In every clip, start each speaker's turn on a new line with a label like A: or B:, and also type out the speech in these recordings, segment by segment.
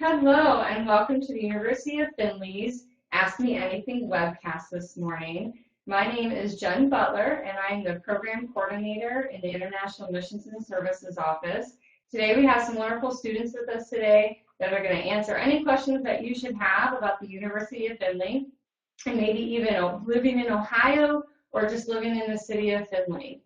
A: Hello and welcome to the University of Findlay's Ask Me Anything webcast this morning. My name is Jen Butler and I'm the Program Coordinator in the International Missions and Services Office. Today we have some wonderful students with us today that are going to answer any questions that you should have about the University of Findlay and maybe even living in Ohio or just living in the city of Findlay.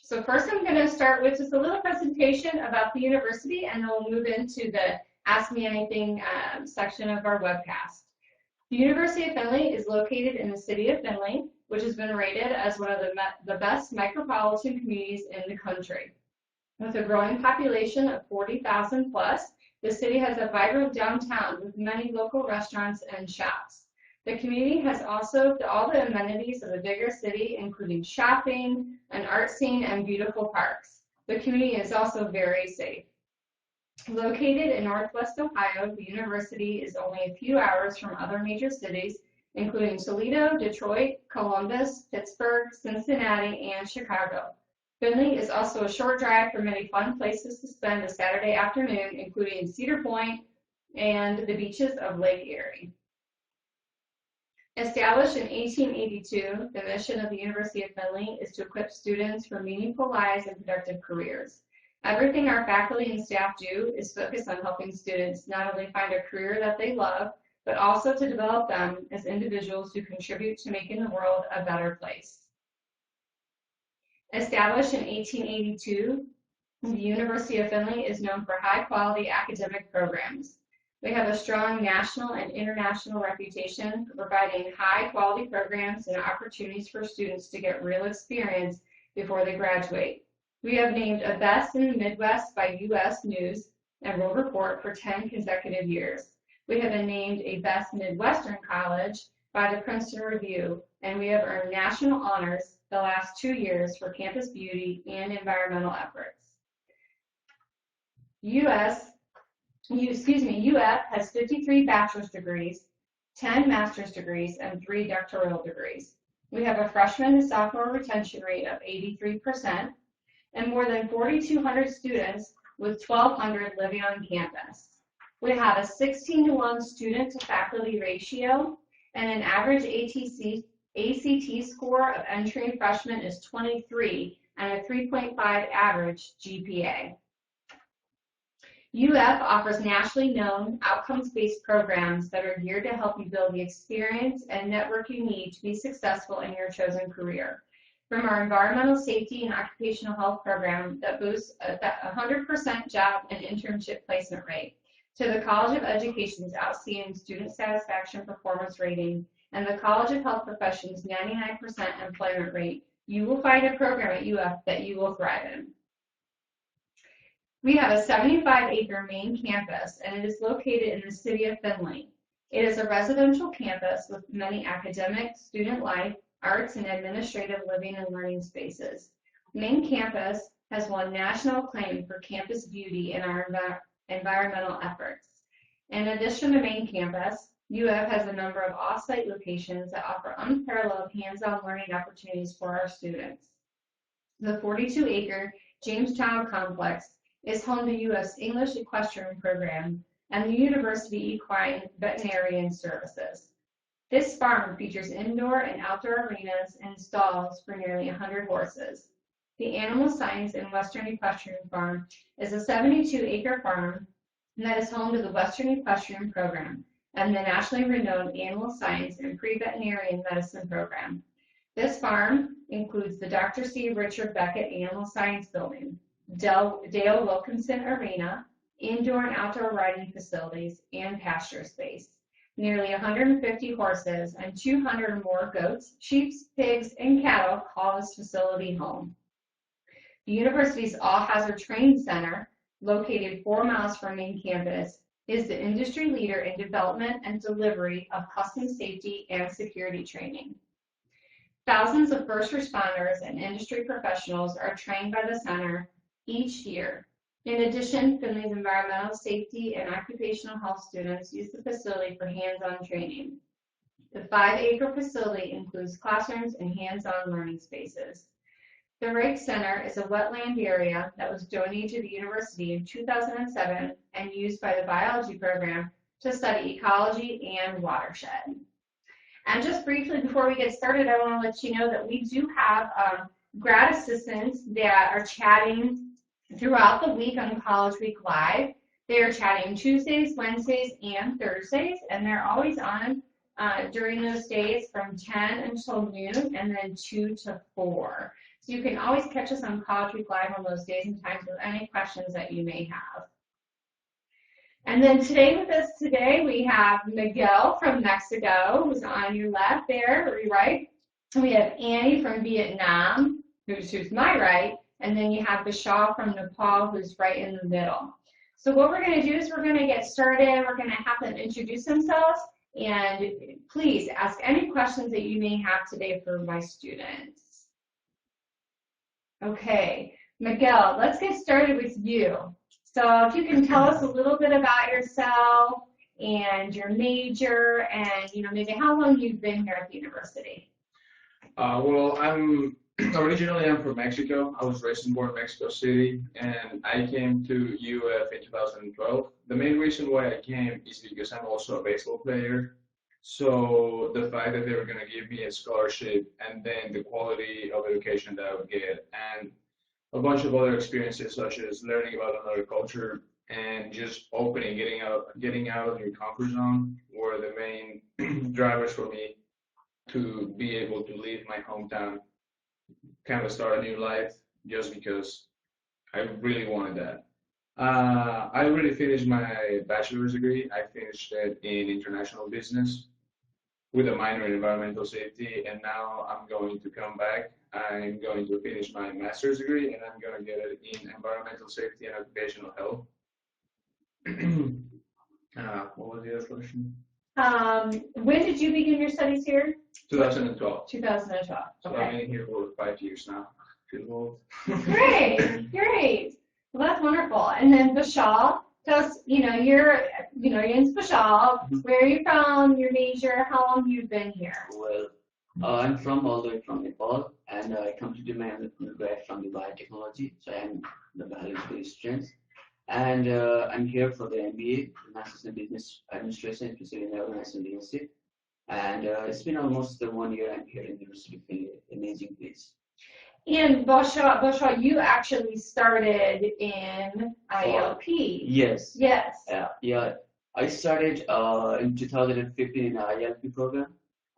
A: So first I'm going to start with just a little presentation about the university and then we'll move into the Ask Me Anything section of our webcast. The University of Findlay is located in the city of Findlay, which has been rated as one of the best micropolitan communities in the country. With a growing population of 40,000 plus, the city has a vibrant downtown with many local restaurants and shops. The community has also all the amenities of a bigger city, including shopping, an art scene, and beautiful parks. The community is also very safe. Located in Northwest Ohio, the university is only a few hours from other major cities, including Toledo, Detroit, Columbus, Pittsburgh, Cincinnati, and Chicago. Findlay is also a short drive from many fun places to spend a Saturday afternoon, including Cedar Point and the beaches of Lake Erie. Established in 1882, the mission of the University of Findlay is to equip students for meaningful lives and productive careers. Everything our faculty and staff do is focused on helping students not only find a career that they love, but also to develop them as individuals who contribute to making the world a better place. Established in 1882, the University of Findlay is known for high-quality academic programs. We have a strong national and international reputation for providing high-quality programs and opportunities for students to get real experience before they graduate. We have named a Best in the Midwest by U.S. News and World Report for 10 consecutive years. We have been named a Best Midwestern College by the Princeton Review, and we have earned national honors the last 2 years for campus beauty and environmental efforts. UF has 53 bachelor's degrees, 10 master's degrees, and 3 doctoral degrees. We have a freshman to sophomore retention rate of 83%, and more than 4,200 students with 1,200 living on campus. We have a 16-to-1 student to faculty ratio, and an average ACT score of entering freshmen is 23 and a 3.5 average GPA. UF offers nationally known outcomes-based programs that are geared to help you build the experience and network you need to be successful in your chosen career. From our environmental safety and occupational health program that boosts a 100% job and internship placement rate, to the College of Education's outstanding student satisfaction performance rating, and the College of Health Professions' 99% employment rate, you will find a program at UF that you will thrive in. We have a 75-acre main campus, and it is located in the city of Findlay. It is a residential campus with many academic, student life, arts, and administrative living and learning spaces. Main campus has won national acclaim for campus beauty in our environmental efforts. In addition to main campus, UF has a number of off-site locations that offer unparalleled hands-on learning opportunities for our students. The 42-acre Jamestown complex is home to UF's English equestrian program and the University Equine Veterinarian Services. This farm features indoor and outdoor arenas and stalls for nearly 100 horses. The Animal Science and Western Equestrian Farm is a 72-acre farm that is home to the Western Equestrian Program and the nationally renowned Animal Science and Pre-Veterinarian Medicine Program. This farm includes the Dr. C. Richard Beckett Animal Science Building, Dale Wilkinson Arena, indoor and outdoor riding facilities, and pasture space. Nearly 150 horses and 200 or more goats, sheep, pigs, and cattle call this facility home. The university's All-Hazard Training Center, located 4 miles from main campus, is the industry leader in development and delivery of custom safety and security training. Thousands of first responders and industry professionals are trained by the center each year. In addition, Findlay's environmental safety and occupational health students use the facility for hands-on training. The 5-acre facility includes classrooms and hands-on learning spaces. The Rake Center is a wetland area that was donated to the university in 2007 and used by the biology program to study ecology and watershed. And just briefly before we get started, I want to let you know that we do have grad assistants that are chatting throughout the week on College Week Live. They are chatting Tuesdays, Wednesdays, and Thursdays, and they're always on during those days from 10 until noon and then 2 to 4. So you can always catch us on College Week Live on those days and times with any questions that you may have. And then today with us today, we have Miguel from Mexico, who's on your left there, or your right. And we have Annie from Vietnam, who's my right. And then you have Bisha from Nepal, who's right in the middle. So what we're going to do is we're going to get started. We're going to have them introduce themselves. And please ask any questions that you may have today for my students. Okay, Miguel, let's get started with you. So if you can tell us a little bit about yourself and your major and, maybe how long you've been here at the university.
B: Well, I'm from Mexico. I was raised and born in Mexico City, and I came to UF in 2012. The main reason why I came is because I'm also a baseball player. So the fact that they were going to give me a scholarship and then the quality of education that I would get and a bunch of other experiences such as learning about another culture and just getting out of your comfort zone were the main drivers for me to be able to leave my hometown, kind of start a new life, just because I really wanted that. I already finished my bachelor's degree. I finished it in international business with a minor in environmental safety, and now I'm going to come back. I'm going to finish my master's degree, and I'm going to get it in environmental safety and occupational health. What was the other question?
A: When did you begin your studies here?
B: 2012.
A: 2012.
B: So
A: Okay.
B: I've been here for 5 years now. Feel old.
A: Great, great. Well, that's wonderful. And then Bisha, tell us, you're in Bisha. Where are you from? Your major? How long have you been here?
C: Well, I'm from all the way from Nepal, and I completed my undergrad from the biotechnology, so I'm the biological student. And I'm here for the MBA, Masters in Business Administration, especially in the Organizational Leadership. And it's been almost 1 year I'm here in the University of Findlay, amazing place.
A: And Bisha, you actually started in ILP.
C: Yes.
A: Yes.
C: Yeah. I started in 2015 in the ILP program,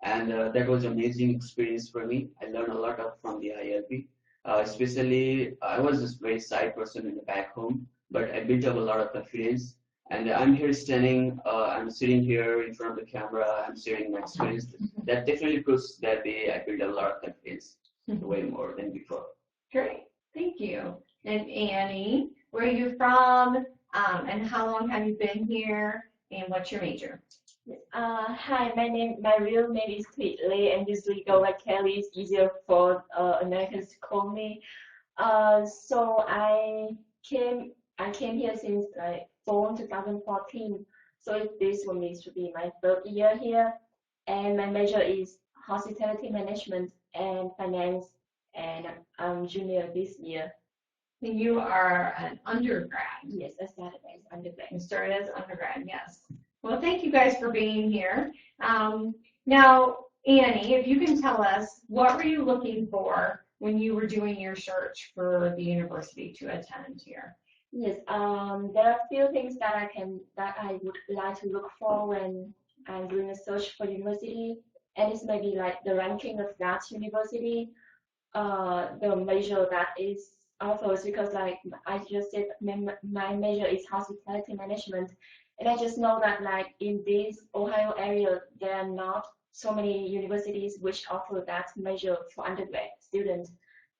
C: and that was an amazing experience for me. I learned a lot from the ILP. Especially, I was just very shy person in the back home, but I built up a lot of confidence. And I'm here I'm sitting here in front of the camera, I'm sharing my experience. That definitely proves that I built a lot of confidence, way more than before.
A: Great, thank you. And Annie, where are you from? And how long have you been here? And what's your major?
D: Hi, my real name is Findlay, and usually go by Kelly. It's easier for Americans to call me. So I came here since fall 2014. So this for me should be my third year here, and my major is hospitality management and finance, and I'm junior this year.
A: And you are an undergrad.
D: Yes, I started as undergrad.
A: You started as undergrad, yes. Well, thank you guys for being here. Now, Annie, if you can tell us, what were you looking for when you were doing your search for the university to attend here?
D: Yes, there are a few things that I would like to look for when I'm doing a search for university, and it's maybe like the ranking of that university, the major that is offers, because like I just said, my major is hospitality management, and I just know that like in this Ohio area, there are not so many universities which offer that major for undergrad students,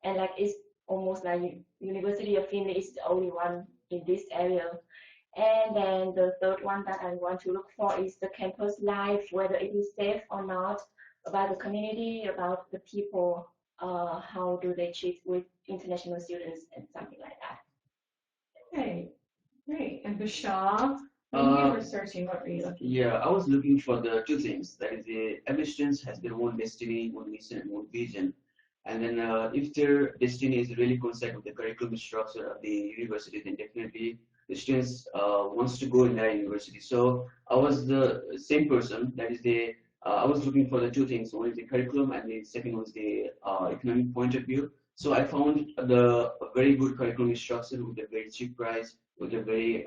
D: and like it's almost like University of Findlay is the only one in this area. And then the third one that I want to look for is the campus life, whether it is safe or not, about the community, about the people, how do they treat with international students and something like that.
A: Great. And Bisha, when you were searching, what were you looking for?
C: Yeah, I was looking for the two things. That is, every student has their own destiny, own mission, and own vision. And then if their destiny is really coincide with the curriculum structure of the university, then definitely the students wants to go in that university. So I was the same person. That is the I was looking for the two things. One is the curriculum, and the second was the economic point of view. So I found the a very good curriculum structure with a very cheap price, with a very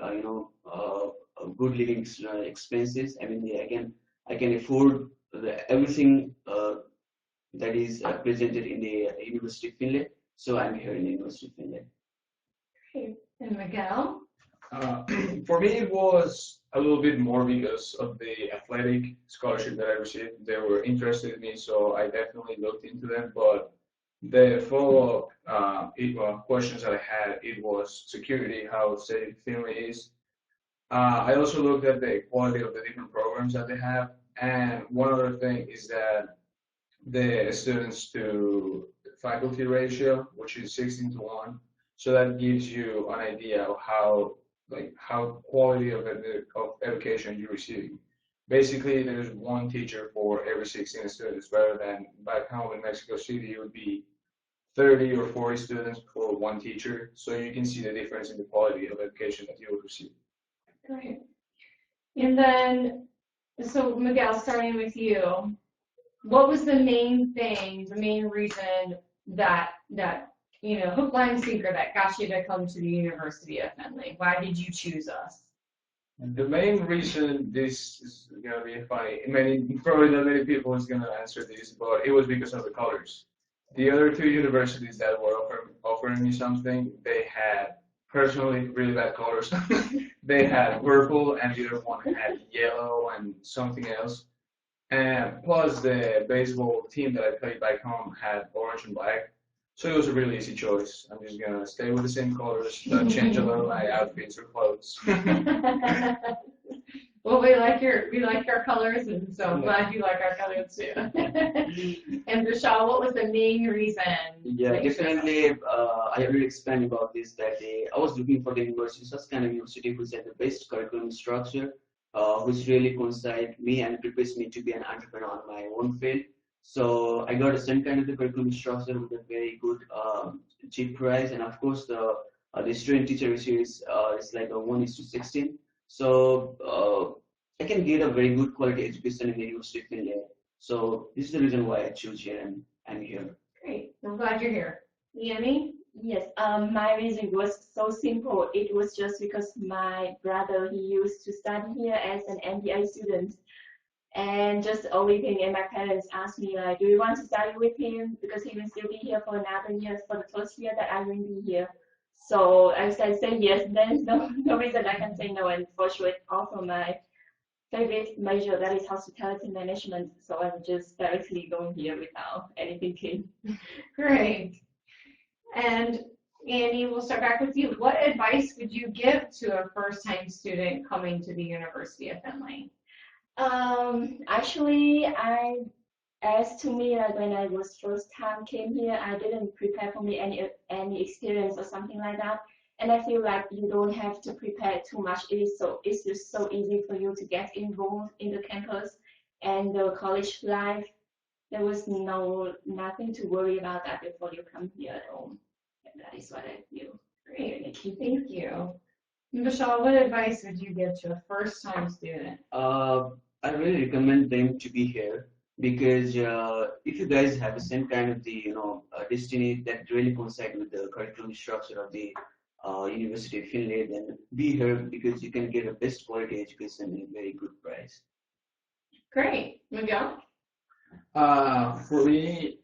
C: good living expenses. I mean, I can afford everything that is presented in the University of Findlay. So I'm here in the University of Findlay.
A: Great. And Miguel?
B: Uh, for me, it was a little bit more because of the athletic scholarship that I received. They were interested in me, so I definitely looked into them. But the follow-up questions that I had, it was security, how safe Finley is. I also looked at the quality of the different programs that they have. And one other thing is that the students to faculty ratio, which is 16 to 1. So that gives you an idea of how quality of education you're receiving. Basically, there's one teacher for every 16 students, rather than back home in Mexico City, it would be 30 or 40 students for one teacher. So you can see the difference in the quality of education that you will receive.
A: Great. And then, so Miguel, starting with you, what was the main thing, the main reason that hook, line, and sinker that got you to come to the University of Findlay? Why did you choose us?
B: The main reason, this is gonna be funny, probably not many people is gonna answer this, but it was because of the colors. The other two universities that were offering me something, they had personally really bad colors. They had purple, and the other one had yellow and something else. And plus the baseball team that I played back home had orange and black. So it was a really easy choice. I'm just gonna stay with the same colors, not change a lot of my outfits or clothes.
A: Well, we like your colors, and so I'm glad you like our colors too. And Bisha, what was the main reason?
C: Yeah,
A: that you chose us?
C: definitely. I will explain about this. I was looking for the university, such kind of university which had the best curriculum structure, which really coincide me and prepares me to be an entrepreneur on my own field. So I got the same kind of the curriculum structure with a very good cheap price, and of course the student teacher ratio is like a 1:16. So I can get a very good quality education in the University of Findlay. So this is the reason why I choose here and I'm here.
A: Great. I'm glad you're here. Yemi?
D: Yes, my reason was so simple. It was just because my brother, he used to study here as an MBA student. And just the only thing, and my parents asked me, like, do you want to study with him? Because he will still be here for another year, for the first year that I will be here. So I said, say yes, there's no reason I can say no. And for sure, it's also my favorite major, that is hospitality management. So I'm just directly going here without any thinking.
A: Great. And Annie, we'll start back with you. What advice would you give to a first-time student coming to the University of Findlay?
D: Actually, as to me, like when I was first time came here, I didn't prepare for me any experience or something like that. And I feel like you don't have to prepare too much. It's just so easy for you to get involved in the campus and the college life. There was nothing to worry about that before you come here at all. And that is what I feel.
A: Great, Nikki, thank you. Michelle, what advice would you give to a first-time student?
C: I really recommend them to be here because if you guys have the same kind of the destiny that really coincide with the curriculum structure of the University of Findlay, then be here because you can get a best quality education at a very good price.
A: Great, Miguel.
B: For me,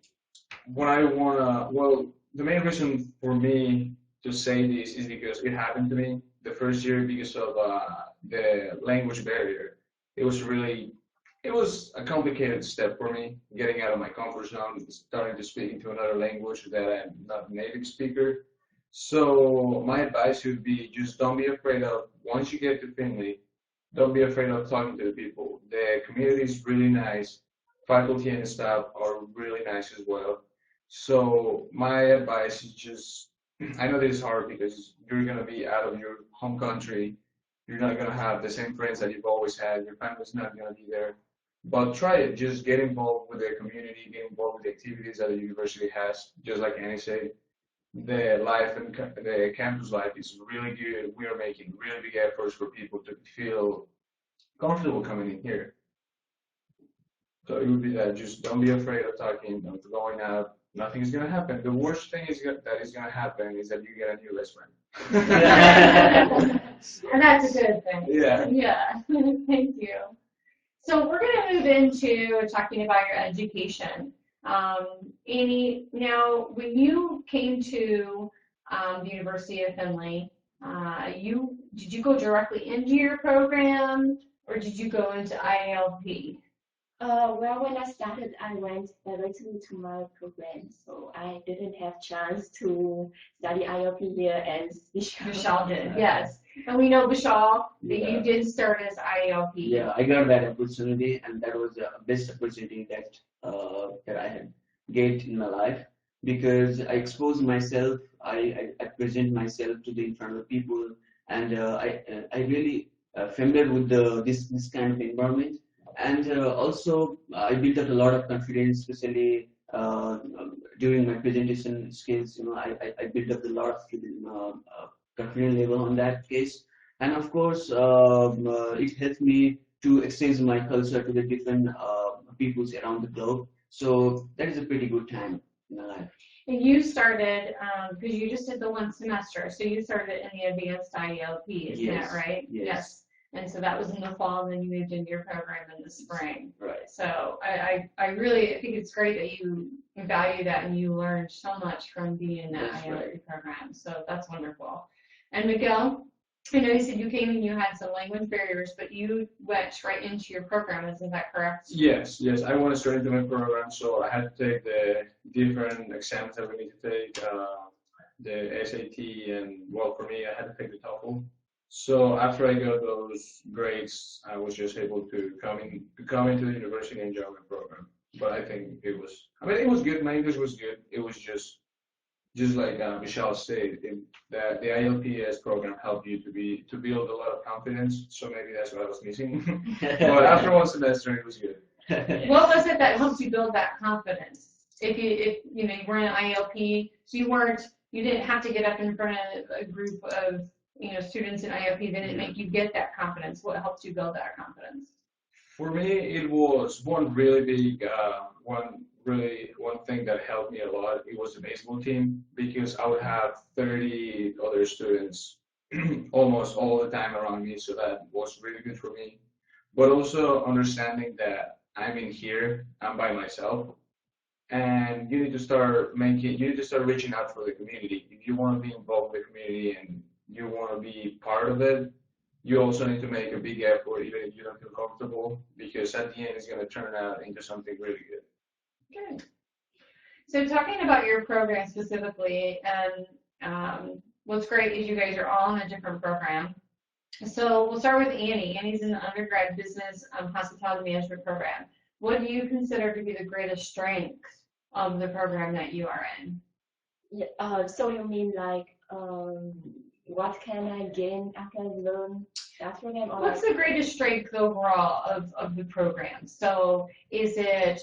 B: the main reason for me to say this is because it happened to me the first year because of the language barrier. It was a complicated step for me, getting out of my comfort zone, starting to speak into another language that I'm not a native speaker. So my advice would be just don't be afraid of, once you get to Findlay, don't be afraid of talking to the people. The community is really nice. Faculty and staff are really nice as well. So my advice is just, I know this is hard because you're going to be out of your home country. You're not going to have the same friends that you've always had. Your family's not going to be there. But try it. Just get involved with the community, get involved with the activities that the university has. Just like Annie said, the life and the campus life is really good. We are making really big efforts for people to feel comfortable coming in here. So it would be that just don't be afraid of talking, of going out. Nothing is gonna happen. The worst thing that is gonna happen is that you get a new best friend.
A: And that's a good thing.
B: Yeah.
A: Yeah. Thank you. So we're going to move into talking about your education. Annie, now when you came to the University of Findlay, did you go directly into your program or did you go into IALP?
D: Well, when I started, I went directly to my program, so I didn't have chance to study ILP here as
A: Vishal did, yes. And we know, Vishal, that
C: Yeah.
A: you did start as IALP.
C: Yeah, I got that opportunity, and that was the best opportunity that I had get in my life because I expose myself, I present myself to the in front of people, and I really familiar with this kind of environment, and also I built up a lot of confidence, especially during my presentation skills. You know, I built up a lot of confidence level on that case. And of course, it helped me to exchange my culture to the different peoples around the globe. So that is a pretty good time in my life.
A: And you started, because you just did the one semester, so you started in the advanced IELP, isn't
C: Yes,
A: that right?
C: yes.
A: And so that was in the fall, and then you moved into your program in the spring.
C: Right.
A: So I really think it's great that you value that and you learned so much from being in that
C: That's
A: IELP
C: right.
A: program. So that's wonderful. And Miguel, I know you said you came and you had some language barriers, but you went right into your program, isn't that correct?
B: Yes, yes. I want to start into my program, so I had to take the different exams that we need to take, the SAT, and well, for me, I had to take the TOEFL. So after I got those grades, I was just able to come into the university and join my program. But I think it was good. My English was good. It was just like Michelle said, that the ILPS program helped you to build a lot of confidence. So maybe that's what I was missing. But after one semester, it was good.
A: What was it that helped you build that confidence? If you were in ILP, so you didn't have to get up in front of a group of students in ILP. They didn't make you get that confidence. What helped you build that confidence?
B: For me, it was one really big, one thing that helped me a lot. It was the baseball team because I would have 30 other students almost all the time around me, so that was really good for me. But also understanding that I'm in here, I'm by myself, and you need to start reaching out for the community. If you want to be involved with the community and you want to be part of it, you also need to make a big effort, even if you don't feel comfortable, because at the end, it's going to turn out into something really good.
A: Good. So talking about your program specifically, and what's great is you guys are all in a different program. So we'll start with Annie. Annie's in the undergrad business hospitality management program. What do you consider to be the greatest strength of the program that you are in?
D: Yeah, so you mean like what can I gain after I learn that program? Or
A: What's the greatest strength overall of the program? So is it,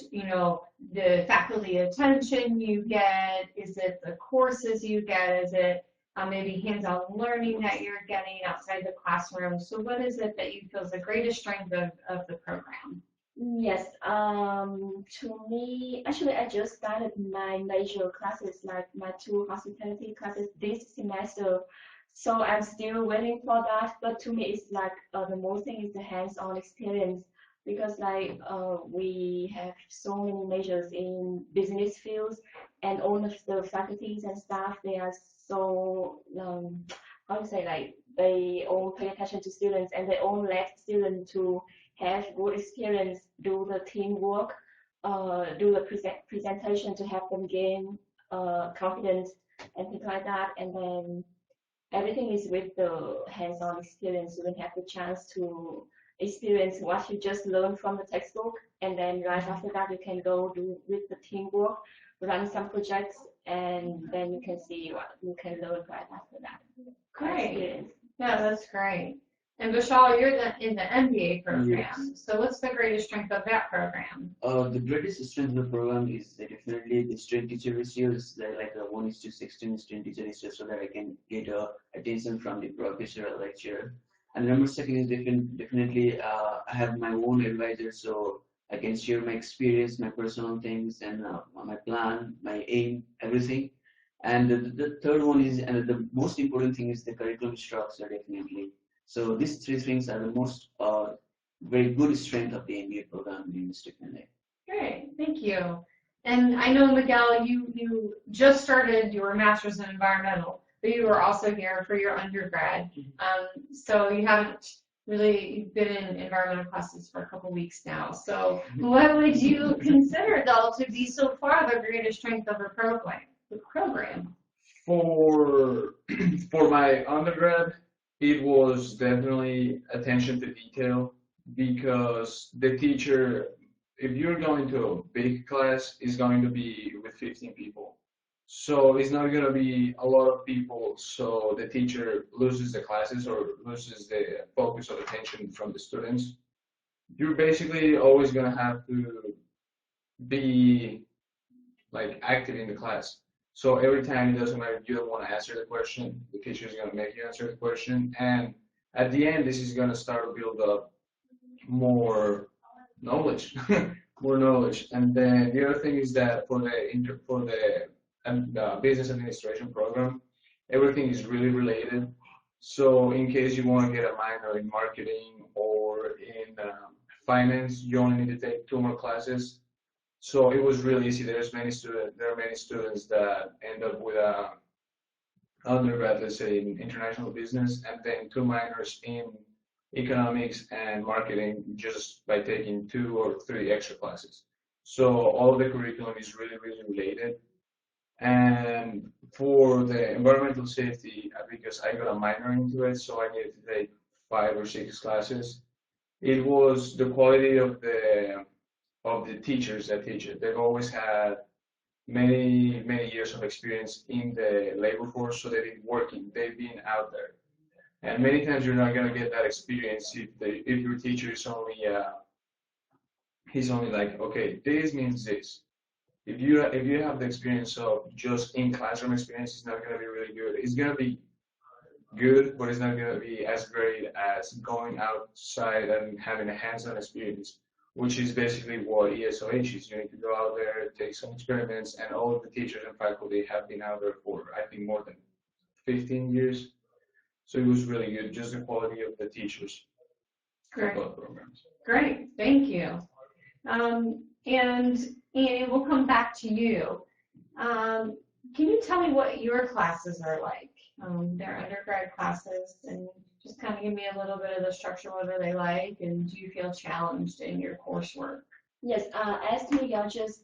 A: the faculty attention you get? Is it the courses you get? Is it maybe hands-on learning that you're getting outside the classroom? So what is it that you feel is the greatest strength of the program?
D: Yes, to me, actually, I just started my major classes, like my 2 hospitality classes this semester. So I'm still waiting for that. But to me, it's like the most thing is the hands-on experience because like we have so many majors in business fields, and all of the faculties and staff, they are so how to say, like they all pay attention to students and they all let students to have good experience, do the teamwork, do the presentation to help them gain confidence and things like that. And then everything is with the hands-on experience. You will have the chance to experience what you just learned from the textbook, and then right after that you can go do with the teamwork, run some projects, and then you can see what you can learn right after that.
A: Great. Yeah, that's great. And Vishal, you're in the MBA program.
C: Yes.
A: So what's the greatest strength of that program?
C: The greatest strength of the program is definitely the student teacher ratio is like a 1:16 student teacher ratio so that I can get attention from the professor or lecturer. And number second is definitely I have my own advisor so I can share my experience, my personal things, and my plan, my aim, everything. And the third one is, and the most important thing is the curriculum structure, definitely. So these three things are the most very good strength of the MBA program in Mr. Findlay.
A: Great, thank you. And I know, Miguel, you just started your master's in environmental, but you were also here for your undergrad. So you haven't really been in environmental classes for a couple weeks now. So what would you consider, though, to be so far the greatest strength of the program?
B: For for my undergrad, it was definitely attention to detail because the teacher, if you're going to a big class, is going to be with 15 people. So it's not going to be a lot of people, so the teacher loses the classes or loses the focus of attention from the students. You're basically always going to have to be like active in the class. So every time it doesn't matter if you don't want to answer the question, the teacher is going to make you answer the question. And at the end, this is going to start to build up more knowledge, more knowledge. And then the other thing is that for the business administration program, everything is really related. So in case you want to get a minor in marketing or in finance, you only need to take 2 more classes. So it was really easy. There are many students that end up with a undergrad, let's say, in international business, and then 2 minors in economics and marketing just by taking 2 or 3 extra classes. So all of the curriculum is really, really related. And for the environmental safety, because I got a minor into it, so I needed to take 5 or 6 classes. It was the quality of the teachers that teach it. They've always had many, many years of experience in the labor force, so they've been working, they've been out there. And many times you're not gonna get that experience if your teacher is only he's only like, okay, this means this. If you have the experience of just in classroom experience, it's not gonna be really good. It's gonna be good, but it's not gonna be as great as going outside and having a hands-on experience, which is basically what ESOH is. You need to go out there, take some experiments, and all of the teachers and faculty have been out there for, I think, more than 15 years. So it was really good, just the quality of the teachers for both programs.
A: Great, thank you. And Annie, we'll come back to you. Can you tell me what your classes are like? Their undergrad classes, and just kind of give me a little bit of the structure, what are they like, and do you feel challenged in your coursework?
D: Yes, as Miguel just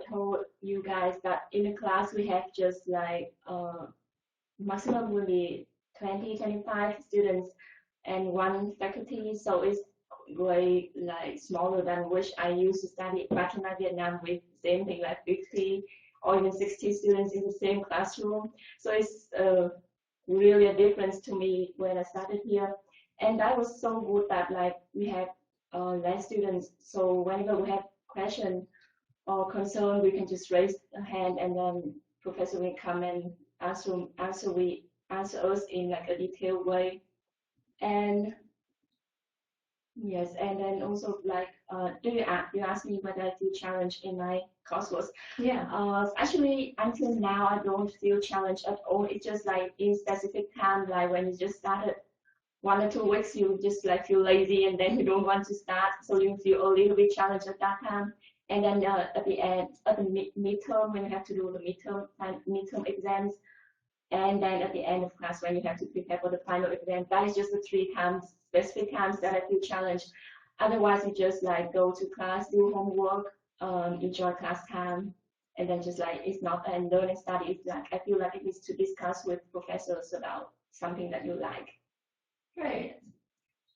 D: told you guys that in the class we have just like maximum will be 20-25 students and 1 faculty, so it's way like smaller than which I used to study back in Vietnam with same thing like 50 or even 60 students in the same classroom. So it's really a difference to me when I started here, and that was so good that like we have less students. So whenever we have question or concern, we can just raise a hand, and then professor will come and answer us in like a detailed way. And yes, and then also like you ask me whether I feel challenged in my coursework.
A: Yeah.
D: Actually, until now, I don't feel challenged at all. It's just like in specific time, like when you just started 1 or 2 weeks, you just like feel lazy and then you don't want to start, so you feel a little bit challenged at that time. And then at the end, at the midterm, when you have to do the midterm exams, and then at the end of class when you have to prepare for the final exam, that is just the 3 times, specific times that I feel challenged. Otherwise, you just like go to class, do homework, enjoy class time, and then just like it's not and learn and study. It's like I feel like it is to discuss with professors about something that you like.
A: Great.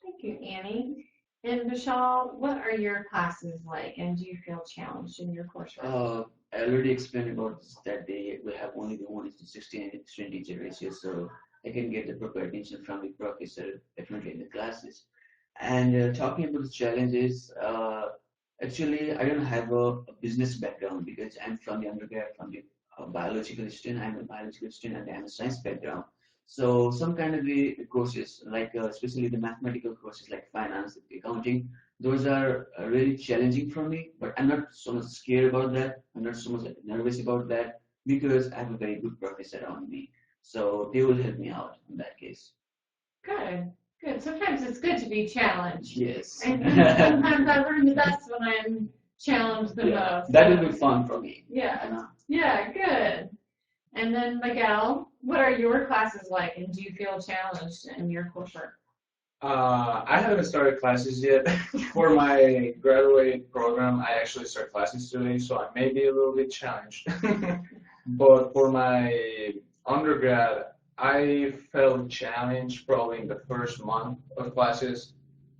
A: Thank you, Annie. And Vishal, what are your classes like, and do you feel challenged in your coursework?
C: I already explained about this, that we have only the 1:16 student teacher ratio, so I can get the proper attention from the professor, definitely in the classes. And talking about the challenges, actually, I don't have a business background because I'm from the undergrad, from the biological student. I'm a biological student and I'm a science background. So some kind of the courses, like especially the mathematical courses like finance, accounting, those are really challenging for me. But I'm not so much scared about that. I'm not so much nervous about that because I have a very good professor around me. So they will help me out in that case.
A: Good, good. Sometimes it's good to be challenged.
C: Yes.
A: I think sometimes I learn the best when I'm challenged the
C: Yeah,
A: most.
C: that will be fun for me.
A: Yeah, yeah, good. And then Miguel, what are your classes like, and do you feel challenged in your coursework?
B: I haven't started classes yet. For my graduate program, I actually start classes today, so I may be a little bit challenged. But for my undergrad, I felt challenged probably in the first month of classes.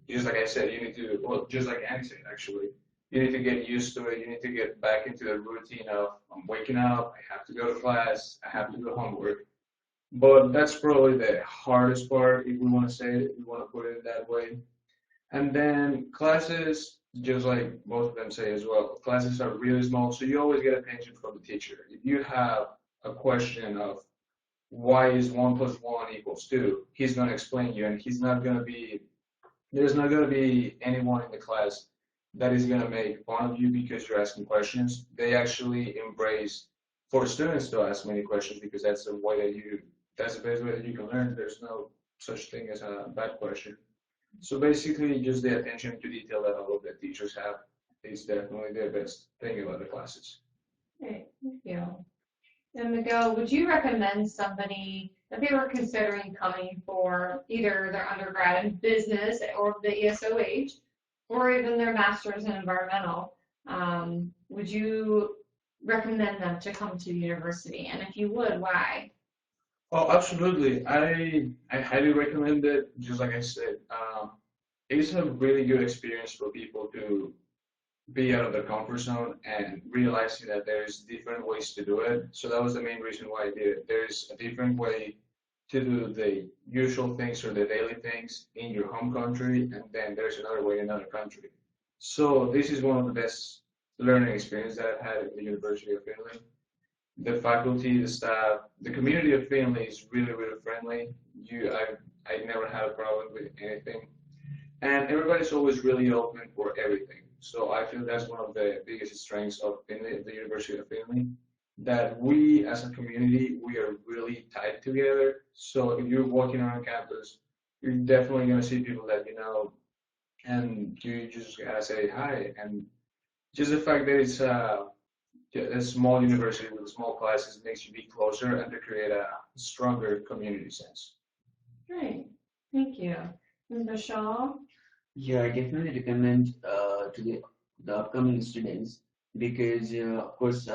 B: Just like I said, you need to, well, just like Annie said, actually, you need to get used to it. You need to get back into the routine of I'm waking up, I have to go to class, I have to do homework. But that's probably the hardest part, if we want to say it, if we want to put it that way. And then classes, just like both of them say as well, classes are really small, so you always get attention from the teacher. If you have a question of why is 1 + 1 = 2, he's going to explain you, and there's not going to be anyone in the class that is going to make fun of you because you're asking questions. They actually embrace for students to ask many questions because that's the best way that you can learn. There's no such thing as a bad question. So basically, just the attention to detail that all of the teachers have is definitely the best thing about the classes.
A: Great, thank you. And Miguel, would you recommend somebody if they were considering coming for either their undergrad in business or the ESOH, or even their master's in environmental? Would you recommend them to come to the university? And if you would, why?
B: Oh, absolutely. I highly recommend it. Just like I said, it's a really good experience for people to be out of their comfort zone and realizing that there's different ways to do it. So that was the main reason why I did it. There's a different way to do the usual things or the daily things in your home country, and then there's another way in another country. So this is one of the best learning experiences that I've had at the University of Findlay. The faculty, the staff, the community of Findlay is really, really friendly. I never had a problem with anything, and everybody's always really open for everything. So I feel that's one of the biggest strengths of Findlay, the University of Findlay, that we as a community, we are really tied together. So if you're walking around campus, you're definitely going to see people that you know, and you just gotta say hi. And just the fact that it's a small university with small classes makes you be closer and to create a stronger community sense.
A: Great, thank you. And Vishal?
C: Yeah, I definitely recommend to the upcoming students because, of course,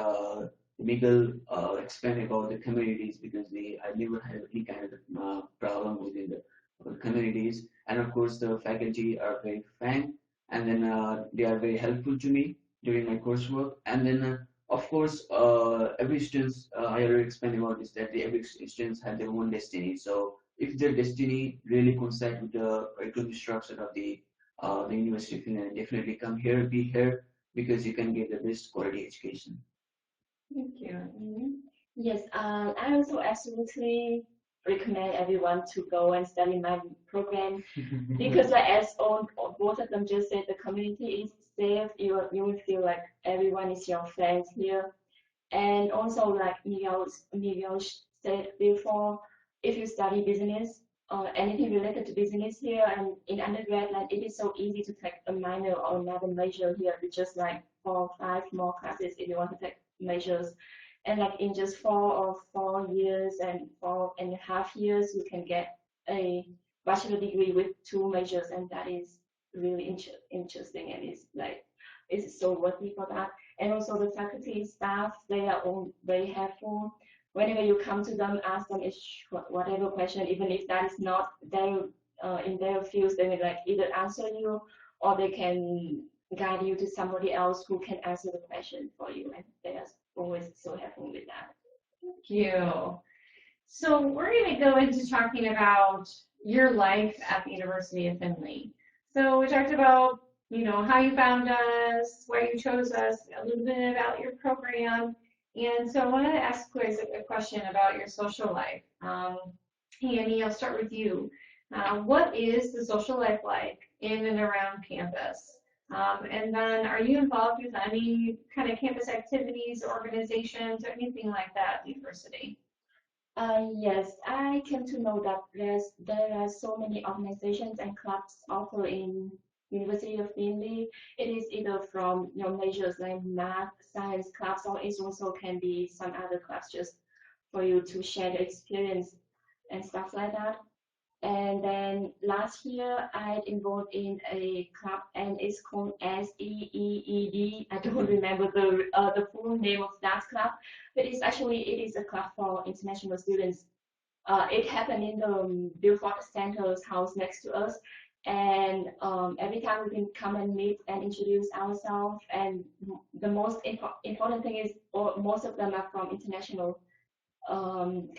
C: Miguel explained about the communities because I never had any kind of problem within the communities, and of course, the faculty are very frank, and then they are very helpful to me during my coursework, and then of course, every students I already explained about this that every students have their own destiny. So if their destiny really coincides with the curriculum structure of the University of Finland, definitely come here, be here, because you can get the best quality education.
A: Thank you. Amy?
D: Yes, I also absolutely recommend everyone to go and study my program because, like as all both of them just said, the community is safe. You will feel like everyone is your friends here, and also like Miguel said before, if you study business or anything related to business here and in undergrad, like it is so easy to take a minor or another major here with just like 4 or 5 more classes if you want to take majors. And like in just 4 years and 4.5 years, you can get a bachelor degree with 2 majors, and that is really interesting, and it's so worthy for that. And also the faculty staff, they are all very helpful. Whenever you come to them, ask them whatever question, even if that is not their in their fields, they will like either answer you or they can guide you to somebody else who can answer the question for you, and they are always so helpful with that.
A: Thank you. So we're going to go into talking about your life at the University of Findlay. So we talked about, how you found us, why you chose us, a little bit about your program. And so I wanted to ask Quiz a question about your social life. Annie, I'll start with you. What is the social life like in and around campus? And then are you involved with any kind of campus activities, organizations, or anything like that at the university?
D: Yes, I came to know that there are so many organizations and clubs also in University of Findlay. It is either from majors like math, science clubs, or it also can be some other clubs just for you to share the experience and stuff like that. And then last year, I involved in a club, and it's called SEEED. I don't remember the full name of that club, but it is a club for international students. It happened in the Beaufort Center's house next to us, and every time we can come and meet and introduce ourselves. And the most important thing is, most of them are from international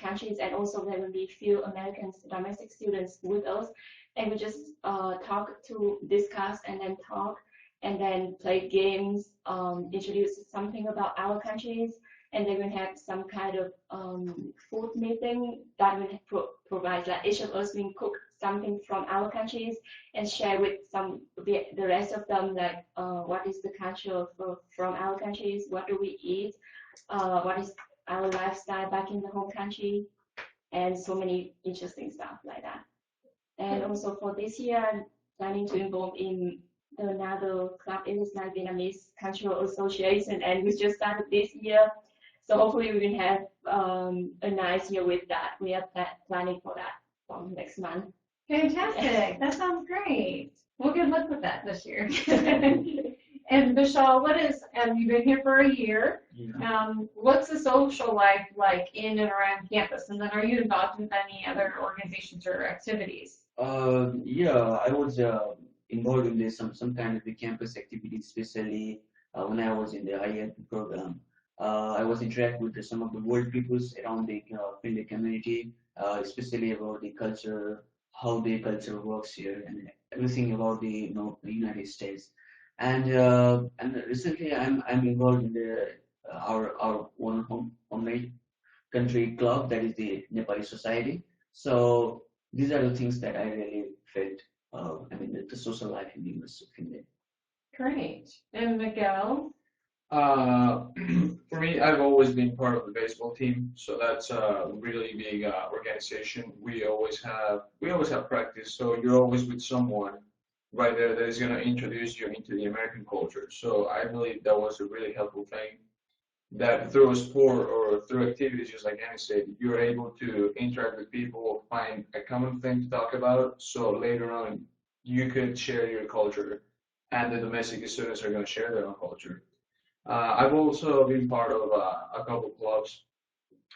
D: countries, and also there will be few American domestic students with us, and we just talk to discuss and then talk and then play games, introduce something about our countries, and then we have some kind of food meeting that will provide, like each of us will cook something from our countries and share with the rest of them, like what is the culture from our countries, what do we eat, what is our lifestyle back in the home country, and so many interesting stuff like that. And also for this year, I'm planning to involve in another club. It is like Vietnamese Cultural Association, and we just started this year. So hopefully we will have a nice year with that. We are planning for that from next month.
A: Fantastic. That sounds great. Well, good luck with that this year. And Vishal, you've been here for a year.
C: Yeah.
A: What's the social life like in and around campus? And then are you involved with any other organizations or activities?
C: Yeah, I was involved in some kind of the campus activities, especially when I was in the IELP program. I was interacting with some of the world peoples around the Findlay community, especially about the culture, how the culture works here, and everything about the United States. And recently, I'm involved in our one homemade country club, that is the Nepali Society. So these are the things that I really felt. The social life in the University of Findlay.
A: Great. And Miguel?
B: Uh, for me, I've always been part of the baseball team, so that's a really big organization. We always have practice, so you're always with someone right there that is going to introduce you into the American culture. So I believe that was a really helpful thing. That through a sport or through activities, just like Annie said, you're able to interact with people, find a common thing to talk about. So later on, you could share your culture, and the domestic students are going to share their own culture. I've also been part of a couple clubs.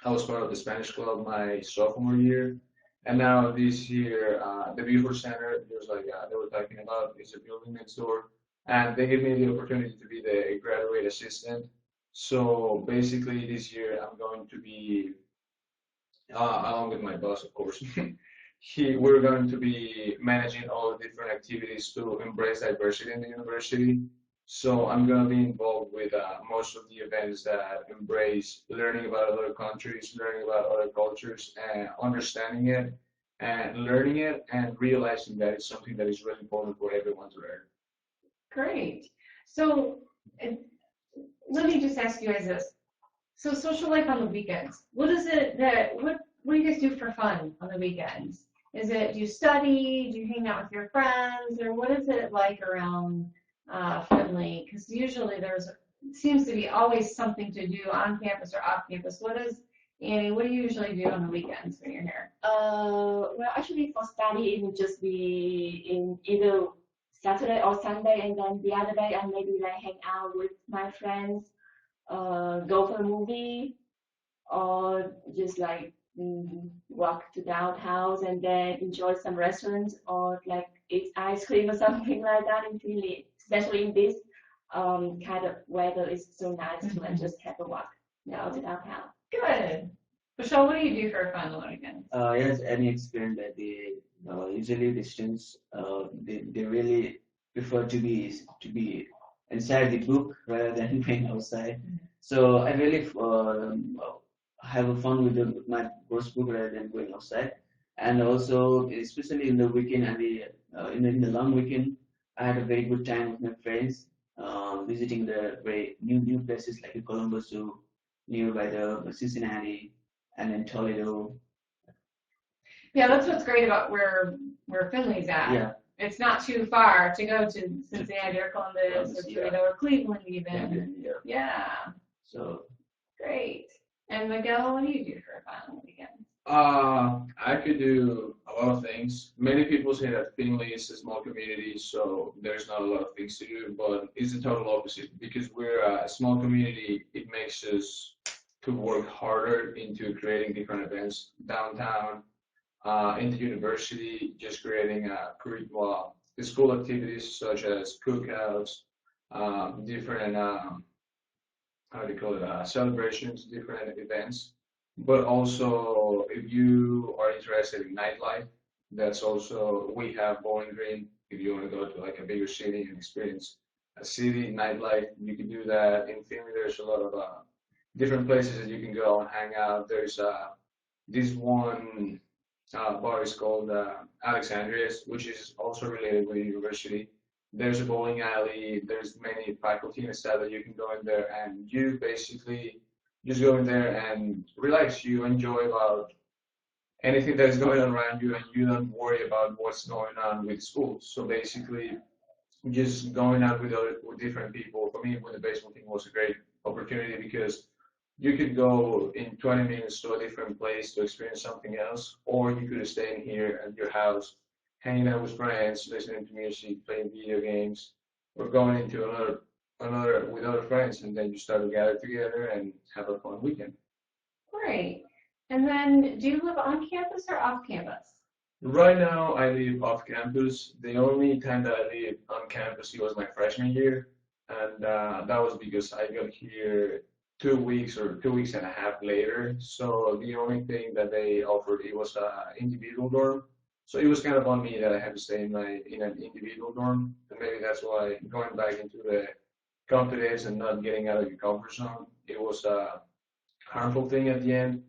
B: I was part of the Spanish club my sophomore year, and now this year, the Beaufort Center, just like they were talking about, is a building next door, and they gave me the opportunity to be the graduate assistant. So basically, this year I'm going to be, along with my boss, of course. We're going to be managing all the different activities to embrace diversity in the university. So I'm going to be involved with most of the events that embrace learning about other countries, learning about other cultures, and understanding it, and learning it, and realizing that it's something that is really important for everyone to learn.
A: Great. So let me just ask you guys this. So social life on the weekends, what do you guys do for fun on the weekends? Do you study? Do you hang out with your friends? Or what is it like around Findlay? Because usually seems to be always something to do on campus or off campus. Annie, what do you usually do on the weekends when you're here?
D: Well, actually for study, it would just be in either Saturday or Sunday, and then the other day I maybe like hang out with my friends, go for a movie, or just like walk to downtown and then enjoy some restaurants or like eat ice cream or something like that in Philly. Especially in this kind of weather, it's so nice to like just have a walk to downtown.
A: Good. Michelle, what do you do for fun again?
C: Yes, any experience that they usually the students they really prefer to be inside the book rather than being outside. So I really have a fun with my course book rather than going outside. And also, especially in the weekend and in the long weekend, I had a very good time with my friends, visiting the very new places like Columbus Zoo, nearby the Cincinnati, and then Toledo.
A: Yeah, that's what's great about where Findlay's at.
C: Yeah,
A: It's not too far to go to Cincinnati or Columbus or
C: Columbus, yeah.
A: Toledo or Cleveland
C: yeah,
A: even.
C: yeah.
A: Yeah,
C: So
A: great. And Miguel, what do you do for fun on the weekends?
B: I could do a lot of things. Many people say that Findlay is a small community, so there's not a lot of things to do, but it's the total opposite. Because we're a small community, it makes us to work harder into creating different events downtown, in the university, just creating curriculum, school activities such as cookouts, different how do you call it, celebrations, different events. But also, if you are interested in nightlife, that's also, we have Bowling Green. If you want to go to like a bigger city and experience a city nightlife, you can do that. In Finland, there's a lot of different places that you can go and hang out. There's this one bar is called Alexandria's, which is also related with the university. There's a bowling alley. There's many faculty and staff that you can go in there, and you basically just go in there and relax. You enjoy about anything that is going on around you, and you don't worry about what's going on with school. So basically, just going out with different people. For me, with the baseball team was a great opportunity because you could go in 20 minutes to a different place to experience something else, or you could stay in here at your house, hanging out with friends, listening to music, playing video games, or going into another with other friends, and then you start to gather together and have a fun weekend.
A: Great. And then, do you live on campus or off campus?
B: Right now, I live off campus. The only time that I lived on campus, it was my freshman year, and that was because I got here 2 weeks or 2 weeks and a half later. So the only thing that they offered, it was an individual dorm. So it was kind of on me that I had to stay in an individual dorm, and maybe that's why going back into the confidence and not getting out of your comfort zone, it was a harmful thing at the end.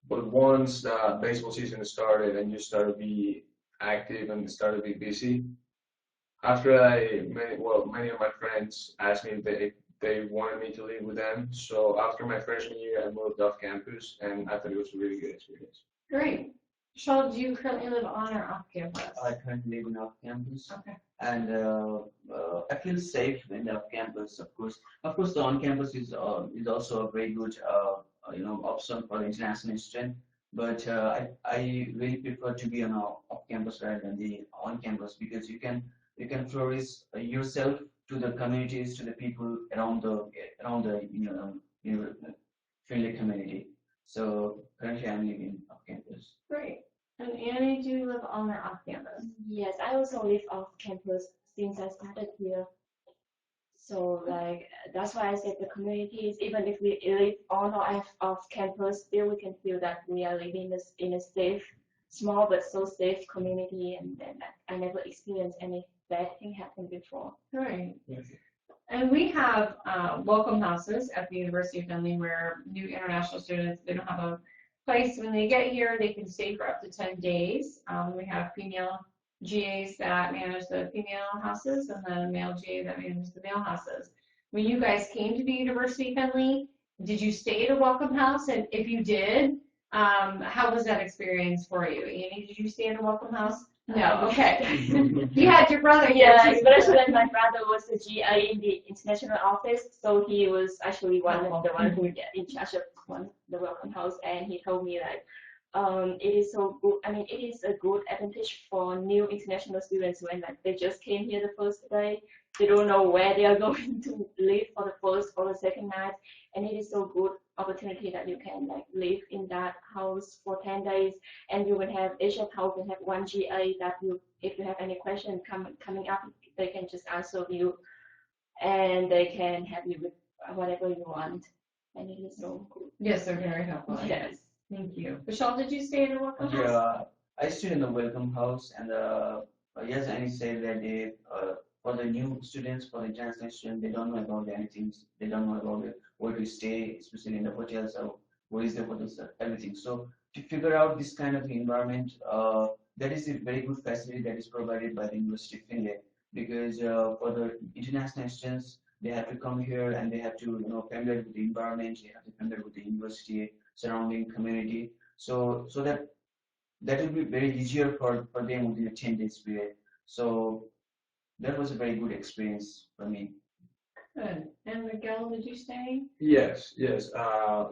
B: But once the baseball season started and you start to be active and start to be busy, after many of my friends asked me if they wanted me to live with them. So after my freshman year, I moved off campus, and I thought it was a really good experience.
A: Great. Michelle, do you currently live on or off campus?
C: I currently live in off campus,
A: Okay.
C: and I feel safe in the off campus. Of course, the on campus is also a very good option for the international student. But I really prefer to be on off campus rather than the on campus because you can flourish yourself to the communities, to the people around the friendly community. So currently I'm living off campus.
A: Great. And Annie, do you live on or off campus?
D: Yes, I also live off campus since I started here. So like that's why I said the communities, even if we live on or off campus, still we can feel that we are living in a safe, small but so safe community, and then I never experienced any bad thing happen before.
A: Right.
B: Yes.
A: And we have welcome houses at the University of Findlay where new international students, they don't have a place when they get here, they can stay for up to 10 days. We have female GAs that manage the female houses and then a male GA that manages the male houses. When you guys came to the University of Findlay, did you stay at a welcome house? And if you did, how was that experience for you? Annie, did you stay in a welcome house? No, okay. You had your brother here.
D: Yeah,
A: too.
D: especially when my brother was the GI in the international office, so he was actually the one who in charge of the welcome house, and he told me like, it is so good. I mean, it is a good advantage for new international students when like they just came here the first day, they don't know where they are going to live for the first or the second night, and it is so good opportunity that you can like live in that house for 10 days, and you will have each house will have one GA that you, if you have any question coming up, they can just answer you, and they can help you with whatever you want, and it is so good.
A: Yes, they're very helpful.
D: Yes.
A: Thank you. Vishal, did you stay in the welcome house?
C: Yeah, I stayed in the welcome house, and yes, Annie said that for the new students, for the international students, they don't know about anything. They don't know about where to stay, especially in the hotels or where is the hotels, everything. So to figure out this kind of environment, that is a very good facility that is provided by the University of Findlay, because for the international students, they have to come here and they have to familiar with the environment, they have to familiar with the university surrounding community. So that will be very easier for them within a 10 days period. So that was a very good experience for me.
A: Good. And Miguel, did you stay?
B: Yes, yes.